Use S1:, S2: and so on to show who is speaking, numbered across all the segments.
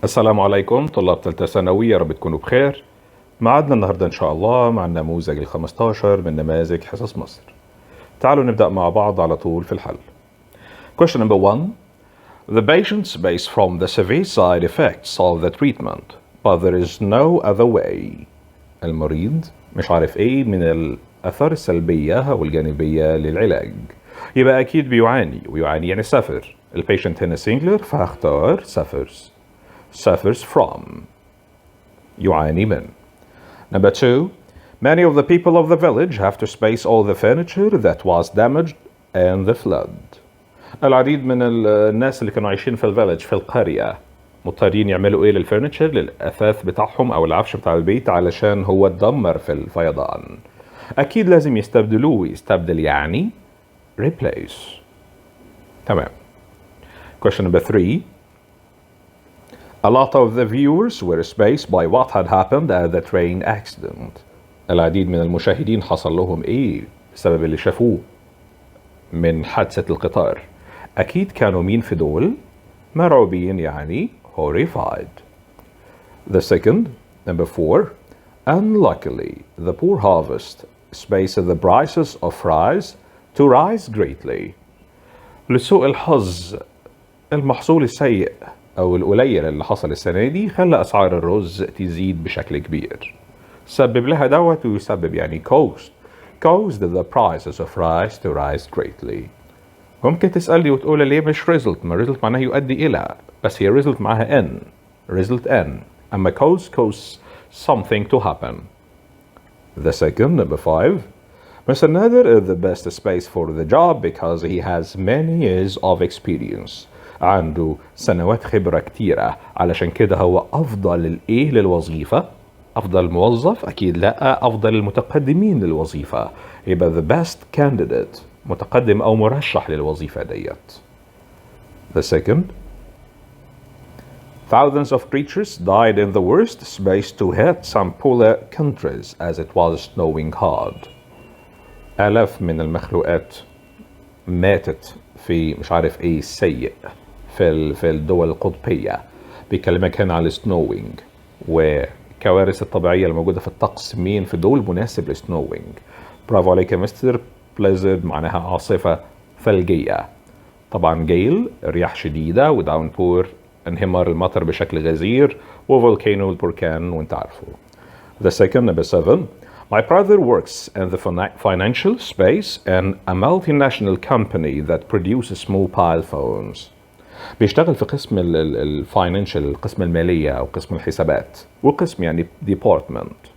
S1: السلام عليكم طلاب ثالثة ثانوي، يا رب تكونوا بخير. معادنا النهاردة إن شاء الله مع النموذج ال15 من نماذج حصص مصر. تعالوا نبدأ مع بعض على طول في الحل. Question number 1. The patients base from the severe side effects of the treatment, but there is no other way. المريض مش عارف ايه من الآثار السلبية أو الجانبية للعلاج، يبقى أكيد بيعاني، ويعاني يعني سافر. البيشنت هنا singular فهختار suffers from، يعاني من. Number 2. Many of the people of the village have to space all the furniture that was damaged in the flood. العديد من الناس اللي كانوا عايشين في الفيلج في القرية مضطرين يعملوا ايه للفرنتشر، للأثاث بتاعهم أو العفش بتاع البيت، علشان هو اتدمر في الفيضان. أكيد لازم يستبدلوه. يستبدل يعني replace. تمام. Question number 3. A lot of the viewers were spaced by what had happened at the train accident. العديد من المشاهدين حصل لهم ايه بسبب اللي شافوه من حادثة القطار. أكيد كانوا مين في دول؟ مرعوبين يعني horrified. The second, number 4. Unluckily, the poor harvest spaced the prices of rice to rise greatly. لسوء الحظ المحصول السيء أو القليل اللي حصل السنة دي خلى أسعار الرز تزيد بشكل كبير. سبب لها دوت، ويسبب يعني caused the prices of rice to rise greatly. ممكن تسألني وتقول ليه مش result؟ ما result معناها يؤدي إلى، بس هي result معاها result n، أما cause something to happen. The second, number 5. Mr. Nader is the best space for the job because he has many years of experience. عنده سنوات خبرة كتيرة، علشان كده هو أفضل الإيه للوظيفة. أفضل موظف؟ أكيد لا، أفضل المتقدمين للوظيفة. يبقى the best candidate، متقدم أو مرشح للوظيفة ديت. The second. Thousands of creatures died in the worst space to hit some polar countries as it was snowing hard. آلاف من المخلوقات ماتت في مش عارف ايه سيء في الدول القطبية. بيكلمك هنا على snowing وكوارث الطبيعية الموجودة في الطقس. مين في دول مناسب لسنوينج؟ برافو عليك يا مستر. blizzard معناها عاصفة ثلجية. طبعا جيل رياح شديدة، وداونبور انهمار المطر بشكل غزير، وفولكانو البركان وانت عارفه. The second, number 7. My brother works in the financial space in a multinational company that produces mobile phones. بيشتغل في قسم الفاينانشال، قسم المالية أو قسم الحسابات، وقسم يعني department.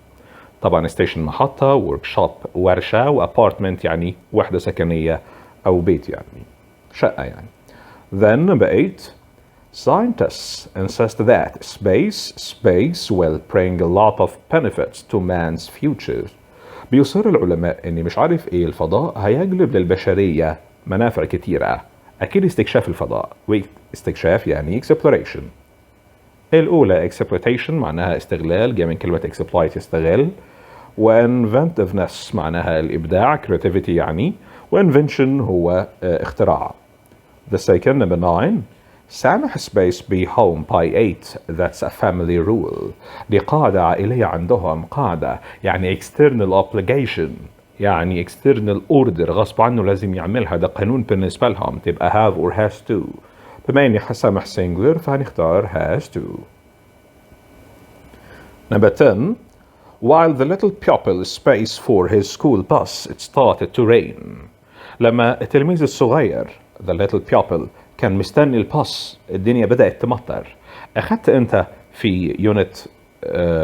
S1: طبعا ستيشن محطة، workshop ورشة، وappartment يعني وحدة سكنية أو بيت يعني شقة يعني. Then number 8. Scientists insist that space will bring a lot of benefits to man's future. بيصر العلماء ان مش عارف ايه الفضاء هيجلب للبشرية منافع كتيرة. اكيد استكشاف الفضاء، واستكشاف يعني exploration. الاولى exploitation معناها استغلال، جاي من كلمة exploit يستغل، وinventiveness معناها الابداع creativity يعني، وinvention هو اختراع. The second, number 9. سامح space be home by 8. That's a family rule. دي قاعدة عائلية عندهم، قاعدة يعني external obligation، يعني external order غصب عنه لازم يعملها، ده قانون بالنسبة لهم. تبقى have or has to. بما اني سامح singular فهنختار has to. Number 10. While the little pupil space for his school bus, it started to rain. لما التلميذ الصغير the little pupil كان مستني الباص، الدنيا بدأت تمطر. أخدت أنت في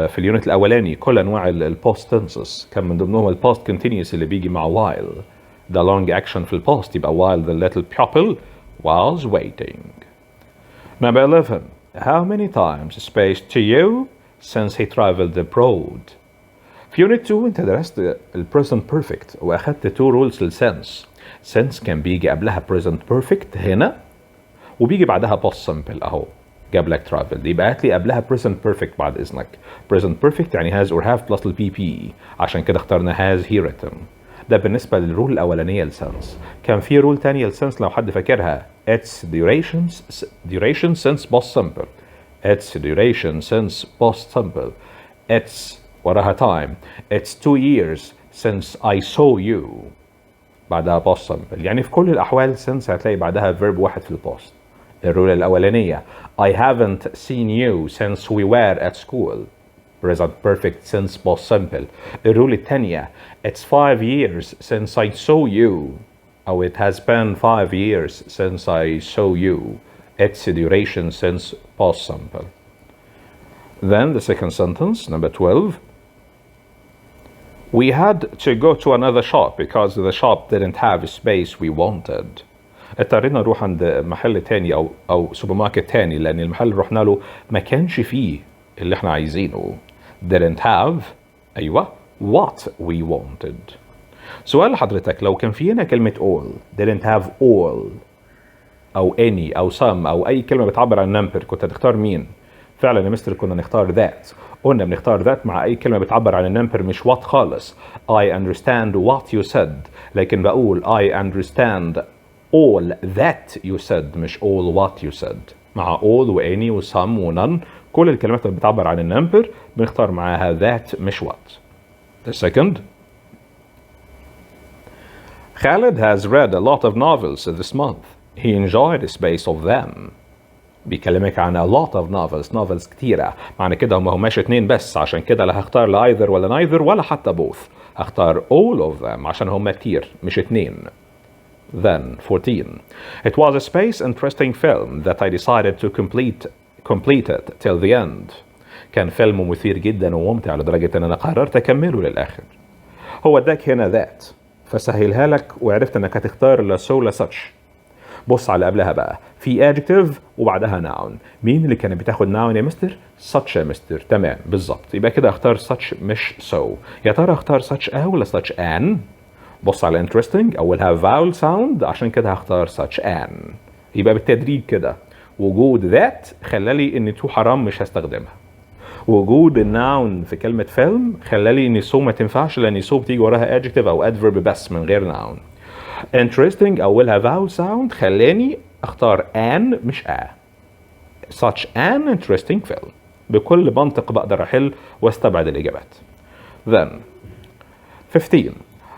S1: في اليونت الأولاني كل أنواع الباست تنسز، كان من ضمنهم الباست continuous اللي بيجي مع while. ده long action في الباست، يبقى while the little pupil was waiting. Number 11. How many times space to you since he traveled abroad. في يونت 2 أنت درست present perfect وأخدت 2 rules للسنس. since كان بيجي قبلها present perfect هنا، وبيجي بعدها past simple اهو جاب لك traveled، يبقى هات لي قبلها present perfect بعد اذنك. present perfect يعني has or have plus ال PP، عشان كده اخترنا has he written. ده بالنسبة للرول الأولانية لسنس. كان في رول تانية لسنس لو حد فاكرها، its duration since past simple. Its duration since past simple. It's وراها time. It's 2 years since I saw you. بعدها past simple. يعني في كل الأحوال since هتلاقي بعدها verb واحد في الباست. الرولة الأولانية I haven't seen you since we were at school. Present perfect since past simple. الرولة الثانية It's 5 years since I saw you. أو it has been 5 years since I saw you. Its duration since past simple. Then the second sentence, number 12. We had to go to another shop because the shop didn't have a space we wanted. اضطرينا نروح عند محل تاني أو سوبر ماركت تاني لأن المحل اللي رحنا له ما كانش فيه اللي احنا عايزينه. Didn't have أيوة what we wanted. سؤال لحضرتك لو كان في هنا كلمة all didn't have all أو any أو some أو أي كلمة بتعبر عن number كنت هتختار مين؟ فعلا يا مستر كنا نختار that. قلنا بنختار that مع أي كلمة بتعبر عن النمبر مش what خالص. I understand what you said لكن بقول I understand all that you said مش all what you said. مع all و any و some و none كل الكلمات اللي بتعبر عن النمبر بنختار معاها that مش what. The second. Khalid has read a lot of novels this month. He enjoyed the space of them. بيكلمك عن a lot of novels كتيرة. معنى كده هماش اتنين بس عشان كده لا هختار لا either ولا neither ولا حتى both. هختار all of them عشان هما كتير مش اتنين. Then 14. It was a space interesting film that I decided to complete it till the end. كان فيلم مثير جدا وممتع لدرجة ان انا قررت اكمله للاخر. هو اداك هنا that فسهلها لك وعرفت انك هتختار لا so لا such. بص على قبلها بقى في adjective وبعدها noun. مين اللي كانت بتاخد noun يا مستر؟ such يا مستر. تمام بالظبط. يبقى كده اختار such مش so. يا ترى اختار such a ولا such an؟ بص على interesting اولها vowel sound عشان كده هختار such an. يبقى بالتدريج كده وجود that خلالي ان تو حرام مش هستخدمها. وجود الناون في كلمة فيلم خلالي ان so ما تنفعش لان so بتيجي وراها adjective او adverb بس من غير noun. interesting أولها vowel sound خلاني أختار an مش a. such an interesting film. بكل منطق بقدر أحل واستبعد الإجابات. Then 15.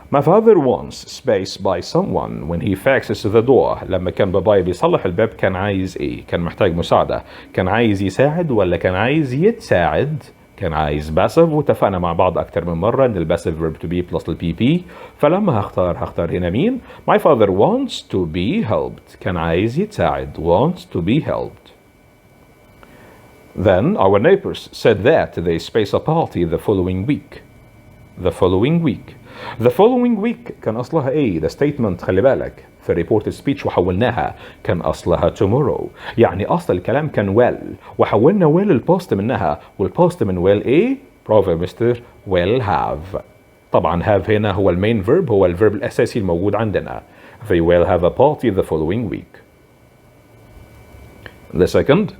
S1: My father wants space by someone when he fixes the door. لما كان بابايا بيصلح الباب كان عايز إيه؟ كان محتاج مساعدة. كان عايز يساعد ولا كان عايز يتساعد؟ كان عايز passive واتفقنا مع بعض أكتر من مرة إن الباسيف verb to be plus ال PP. فلما هختار هنا مين؟ My father wants to be helped. كان عايز يتساعد. wants to be helped. Then our neighbors said that they space a party the following week. The following week. The following week كان أصلها إيه؟ ده statement خلي بالك. في reported speech وحولناها كان أصلها tomorrow. يعني أصل الكلام كان well وحولنا well البوست منها والبوست من well إيه؟ برافو يا مستر will have. طبعا have هنا هو المين verb هو الverb الأساسي الموجود عندنا. They will have a party the following week. The second.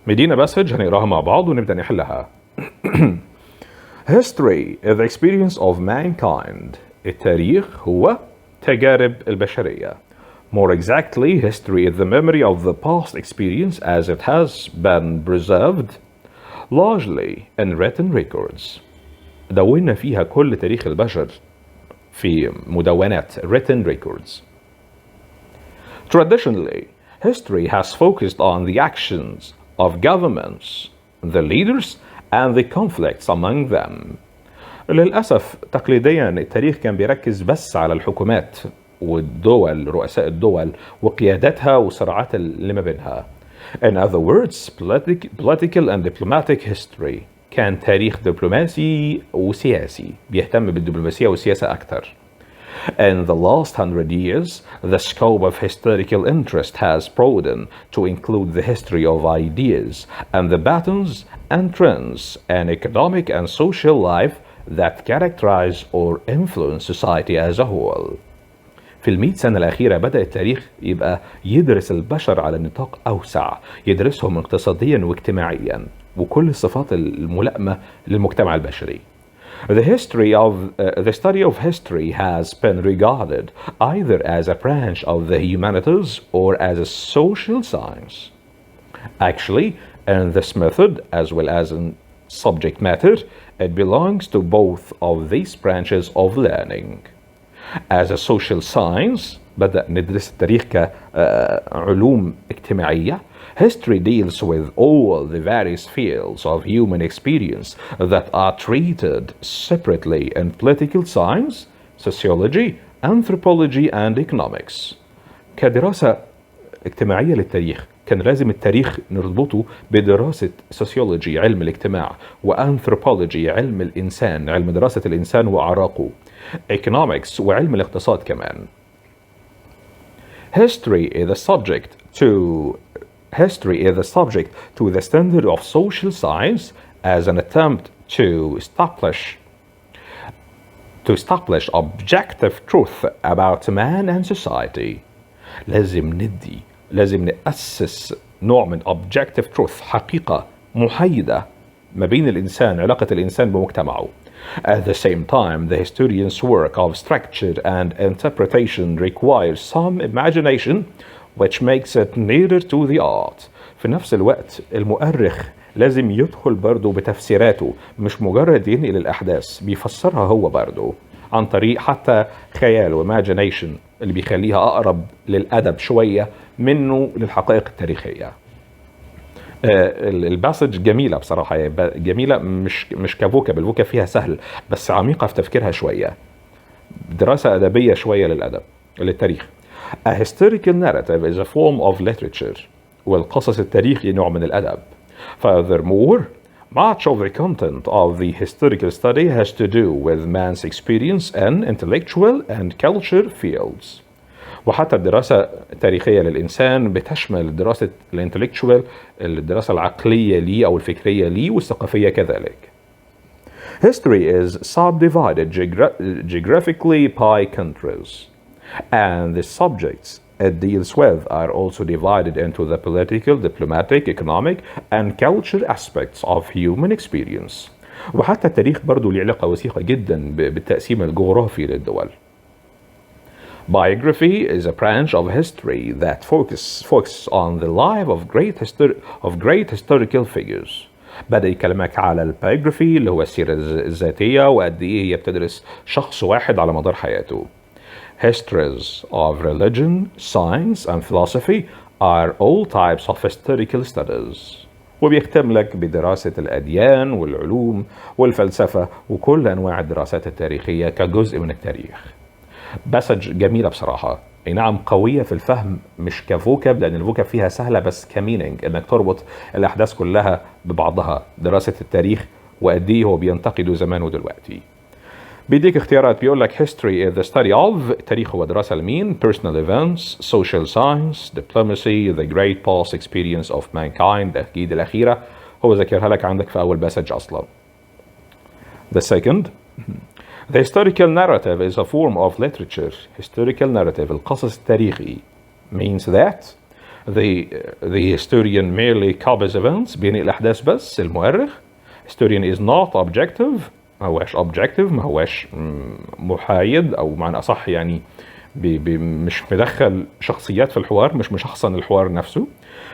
S1: مدينا مسج هنقراها مع بعض ونبدأ نحلها. History is the experience of mankind. التاريخ هو تجارب البشرية. More exactly, history is the memory of the past experience as it has been preserved largely in written records. دوننا فيها كل تاريخ البشر في مدونات written records. Traditionally, history has focused on the actions of governments, the leaders, and the conflicts among them. للأسف تقليديا التاريخ كان بيركز بس على الحكومات والدول رؤساء الدول وقيادتها والصراعات اللي ما بينها. In other words, political and diplomatic history كان تاريخ دبلوماسي وسياسي بيهتم بالدبلوماسية والسياسة أكثر. In the last 100 years, the scope of historical interest has broadened to include the history of ideas and the patterns and trends in economic and social life that characterize or influence society as a whole. في 100 سنة الأخيرة بدأ التاريخ يبقى يدرس البشر على نطاق أوسع، يدرسهم اقتصاديا واجتماعيا وكل الصفات الملائمة للمجتمع البشري. The study of history has been regarded either as a branch of the humanities or as a social science. Actually, And this method, as well as in subject matter, it belongs to both of these branches of learning. As a social science, بدأ ندرس التاريخ كعلوم اجتماعية. History deals with all the various fields of human experience that are treated separately in political science, sociology, anthropology, and economics. كدراسة اجتماعية للتاريخ كان لازم التاريخ نربطه بدراسة سوسيولوجي علم الاجتماع وانثروبولوجي علم الإنسان علم دراسة الإنسان وأعراقه economics وعلم الاقتصاد كمان. History is the subject to the standard of social science as an attempt to establish objective truth about man and society. لازم نأسس نوع من objective truth حقيقة محايدة ما بين الإنسان علاقة الإنسان بمجتمعه. At the same time, the historian's work of structure and interpretation requires some imagination which makes it nearer to the art. في نفس الوقت المؤرخ لازم يدخل برضه بتفسيراته مش مجرد ينقل الأحداث بيفسرها هو برضه عن طريق حتى خيال imagination اللي بيخليها أقرب للأدب شوية منه للحقائق التاريخية. الباسج جميلة بصراحة جميلة مش كفوكا الفوكا فيها سهل بس عميقة في تفكيرها شوية دراسة أدبية شوية للتاريخ. A historical narrative is a form of literature والقصص التاريخي نوع من الأدب. Furthermore, much of the content of the historical study has to do with man's experience in intellectual and culture fields. وحتى الدراسة التاريخية للإنسان بتشمل دراسة الانتلكتشوال الدراسة العقلية ليه أو الفكرية ليه والثقافية كذلك. History is subdivided geographically by countries, and the subjects it deals with are also divided into the political, diplomatic, economic, and cultural aspects of human experience. وحتى التاريخ برضو له علاقة وثيقة جدا بالتقسيم الجغرافي للدول. Biography is a branch of history that focuses on the life of great historical figures. بدأ يكلمك على البايوغرافي اللي هو السيرة الذاتية وقد إيه هي بتدرس شخص واحد على مدار حياته. Histories of religion, science, and philosophy are all types of historical studies. وبيختم لك بدراسة الأديان والعلوم والفلسفة وكل أنواع الدراسات التاريخية كجزء من التاريخ. باسج جميلة بصراحة اي نعم قوية في الفهم مش كفوكاب لان الفوكاب فيها سهلة بس كمينينج انك تربط الاحداث كلها ببعضها دراسة التاريخ وقد ايه هو بينتقده زمان ودلوقتي. بيديك اختيارات بيقول لك history is the study of التاريخ هو دراسة لمين personal events social science diplomacy the great past experience of mankind اكيد الاخيرة هو ذكرها لك عندك في اول باسج اصلا. The second The historical narrative is a form of literature. Historical narrative القصص التاريخي means that the historian merely copies events بينقل الأحداث بس المؤرخ. Historian is not objective ما هواش objective ما هواش محايد أو معنى أصح يعني مش مدخل شخصيات في الحوار مش مشخصن الحوار نفسه.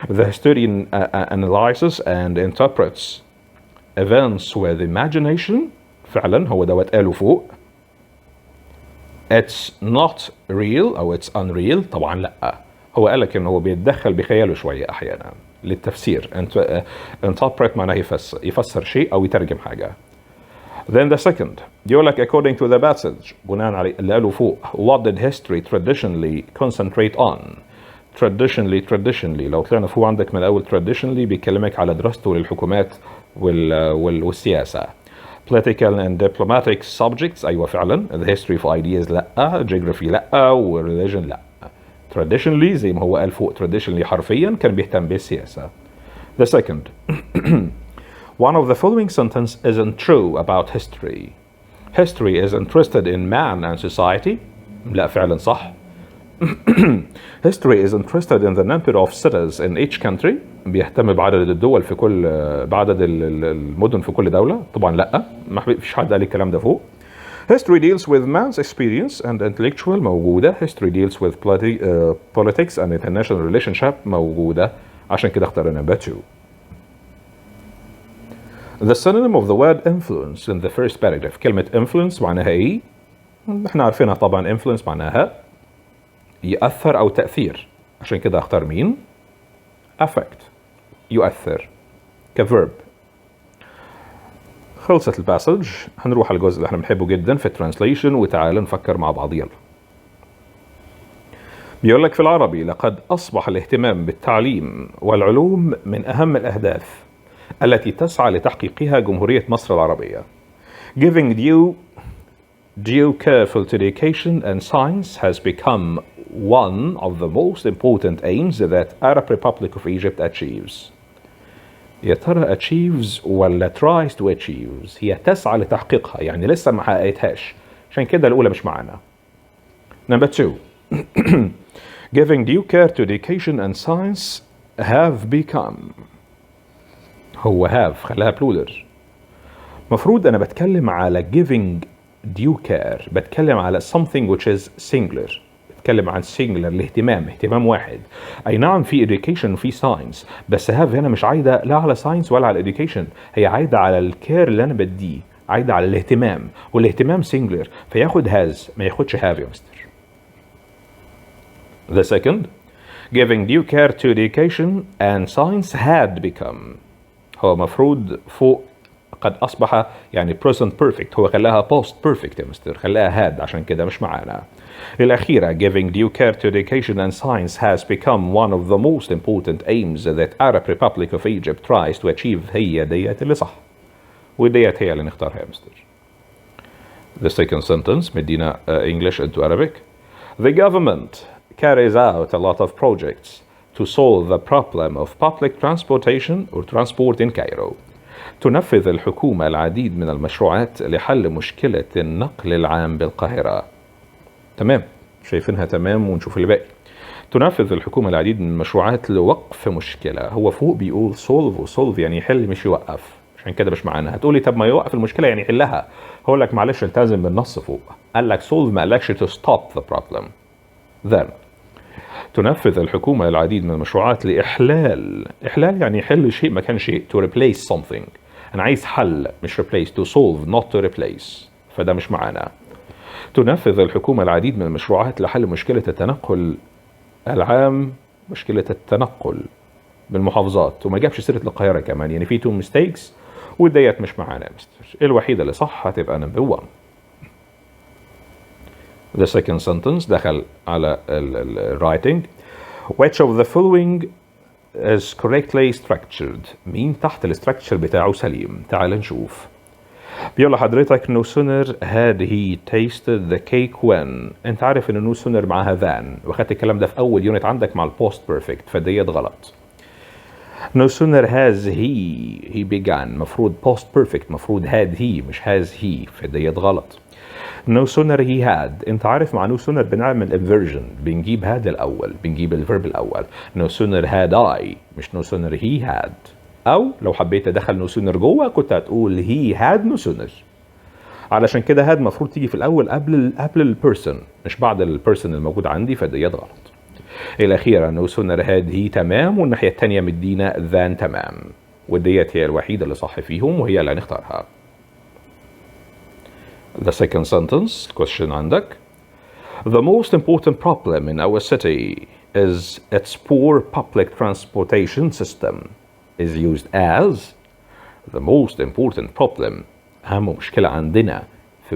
S1: The historian analyzes and interprets events with imagination فعلا هو دوت قاله فوق. It's not real أو it's unreal طبعا لأ هو قالك إنه هو بيتدخل بخياله شوية أحيانا للتفسير. interpret معناه يفسر شيء أو يترجم حاجة. Then the second يقول لك according to the passage بناء على اللي قاله فوق what did history traditionally concentrate on. traditionally لو طلعنا فوق عندك من الأول traditionally بيكلمك على دراسته للحكومات والسياسة. political and diplomatic subjects أيوة فعلا the history of ideas لأ geography لأ و religion لأ. traditionally زي ما هو قال فوق traditionally حرفيا كان بيهتم بالسياسة. The second one of the following sentence isn't true about history. History is interested in man and society. لا فعلا صح. History is interested in the number of cities in each country. بيهتم بعدد الدول في كل بعدد المدن في كل دولة. طبعا لا ما فيش حد قال الكلام ده فوق. History deals with man's experience and intellectual موجودة. History deals with politics and international relationship موجودة. عشان كده اخترنا number 2. The synonym of the word influence in the first paragraph. كلمة influence معناها ايه؟ احنا عارفينها طبعا. influence معناها يأثر أو تأثير، عشان كده اختار مين؟ affect، يؤثر كverb. خلصت الباسج، هنروح على الجزء اللي احنا بنحبه جدا في الترانسليشن، وتعالى نفكر مع بعض. يلا. بيقول لك في العربي: لقد أصبح الاهتمام بالتعليم والعلوم من أهم الأهداف التي تسعى لتحقيقها جمهورية مصر العربية. Giving due careful to education and science has become one of the most important aims that Arab Republic of Egypt achieves. يا ترى achieves ولا tries to achieve؟ هي تسعى لتحقيقها، يعني لسه ما حققتهاش، عشان كده الأولى مش معانا. Number 2. Giving due care to education and science have become. هو have خلاها بلودر. مفروض أنا بتكلم على giving due care، بتكلم على something which is singular، بتكلم عن singular، الاهتمام، اهتمام واحد. أي نعم في education وفي science، بس have هنا مش عايدة لا على science ولا على education، هي عايدة على الكير اللي أنا بديه، عايدة على الاهتمام، والاهتمام singular، فياخد has ما ياخدش have يا مستر. The second, giving due care to education and science had become. هو مفروض فوق قد أصبح، يعني present perfect، هو خلاها past perfect يا مستر، خلاها had، عشان كده مش معانا. الأخيرة giving due care to education and science has become one of the most important aims that Arab Republic of Egypt tries to achieve. هي ديت اللي صح، وديت هي اللي نختارها يا مستر. The second sentence مدينا English into Arabic. The government carries out a lot of projects to solve the problem of public transportation or transport in Cairo. تنفذ الحكومة العديد من المشروعات لحل مشكلة النقل العام بالقاهرة. تمام، شايفينها تمام، ونشوف اللي باقي. تنفذ الحكومة العديد من المشروعات لوقف مشكلة. هو فوق بيقول solve، وsolve يعني يحل مش يوقف، عشان كده مش معانا. هتقولي طب ما يوقف المشكلة يعني يحلها. هقول لك معلش التزم بالنص فوق، قال لك solve ما قالكش to stop the problem. Then تنفذ الحكومة العديد من المشروعات لإحلال يعني يحل شيء مكان شيء. to replace something، أنا عايز حل مش replace. to solve not to replace، فده مش معانا. تنفذ الحكومة العديد من المشروعات لحل مشكلة التنقل العام، مشكلة التنقل بالمحافظات، وما جابش سيرة القاهرة كمان، يعني في two mistakes، وديت مش معانا يا مستر. الوحيدة اللي صح هتبقى number 1. The second sentence دخل على writing. Which of the following is correctly structured؟ مين تحت الستراكشر بتاعه سليم؟ تعال نشوف. بيقول لحضرتك no sooner had he tasted the cake when. انت عارف ان no sooner معاها than، واخدت الكلام ده في اول يونت عندك مع البوست بيرفكت، فديت غلط. No sooner has he began، مفروض post perfect، مفروض had he مش has he، فديت غلط. No sooner he had، انت عارف مع no sooner بنعمل inversion، بنجيب had الاول، بنجيب الفيرب الاول. No sooner had I مش no sooner he had. او لو حبيت ادخل no sooner جوه كنت هتقول he had no sooner. علشان كده had مفروض تيجي في الاول قبل البيرسون مش بعد البيرسون الموجود عندي، فديت غلط. الاخيره no sooner had he تمام، والناحيه الثانيه مدينا than تمام، وديت هي الوحيده اللي صح فيهم، وهي اللي هنختارها. The second sentence question عندك. The most important problem in our city is its poor public transportation system is used as. The most important problem، أهم مشكلة عندنا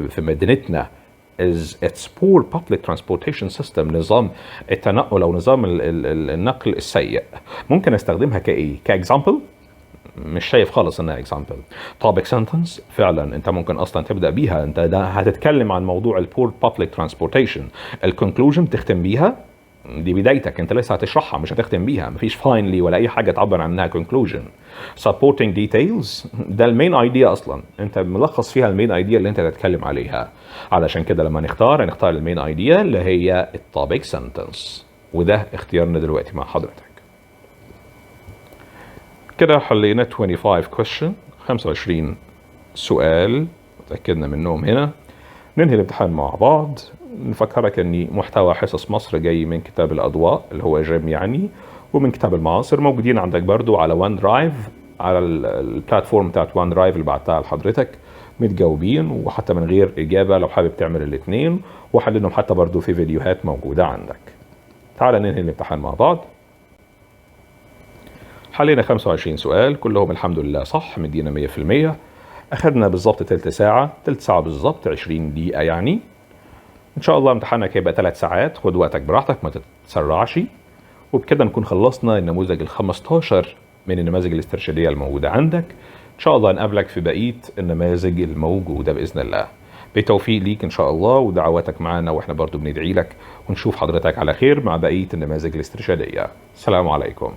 S1: في مدينتنا is its poor public transportation system، نظام التنقل أو نظام النقل السيء. ممكن استخدمها كإيه؟ كإكزامبل؟ مش شايف خالص انها اكزامبل. topic sentence فعلا انت ممكن اصلا تبدا بيها، انت ده هتتكلم عن موضوع البور public transportation. الكونكلوجن تختم بيها، دي بدايتك، انت لسه هتشرحها مش هتختم بيها، مفيش finally ولا اي حاجه تعبر عنها conclusion. supporting details ده المين ايديا، اصلا انت ملخص فيها المين ايديا اللي انت هتتكلم عليها. علشان كده لما هنختار المين ايديا اللي هي التوبيك سنتنس، وده اختيارنا دلوقتي مع حضرتك. كده حلينا 25 question، 25 سؤال اتأكدنا منهم هنا. ننهي الامتحان مع بعض. نفكرك ان محتوى حصص مصر جاي من كتاب الأضواء اللي هو جيم يعني، ومن كتاب المعاصر، موجودين عندك برضو على ون درايف على البلاتفورم بتاعت وان درايف اللي بعتها لحضرتك متجاوبين، وحتى من غير إجابة لو حابب تعمل الاتنين، وحللهم حتى برضو في فيديوهات موجودة عندك. تعال ننهي الامتحان مع بعض. حلينا 25 سؤال كلهم الحمد لله صح، مدينا 100%. أخدنا بالظبط تلت ساعة بالظبط 20 دقيقة يعني. إن شاء الله امتحانك هيبقى 3 ساعات، خد وقتك براحتك ما تتسرعش. وبكده نكون خلصنا النموذج ال15 من النماذج الاسترشادية الموجودة عندك. إن شاء الله نقابلك في بقية النماذج الموجودة بإذن الله. بالتوفيق ليك إن شاء الله، ودعواتك معنا وإحنا برضو بندعي لك، ونشوف حضرتك على خير مع بقية النماذج الاسترشادية. السلام عليكم.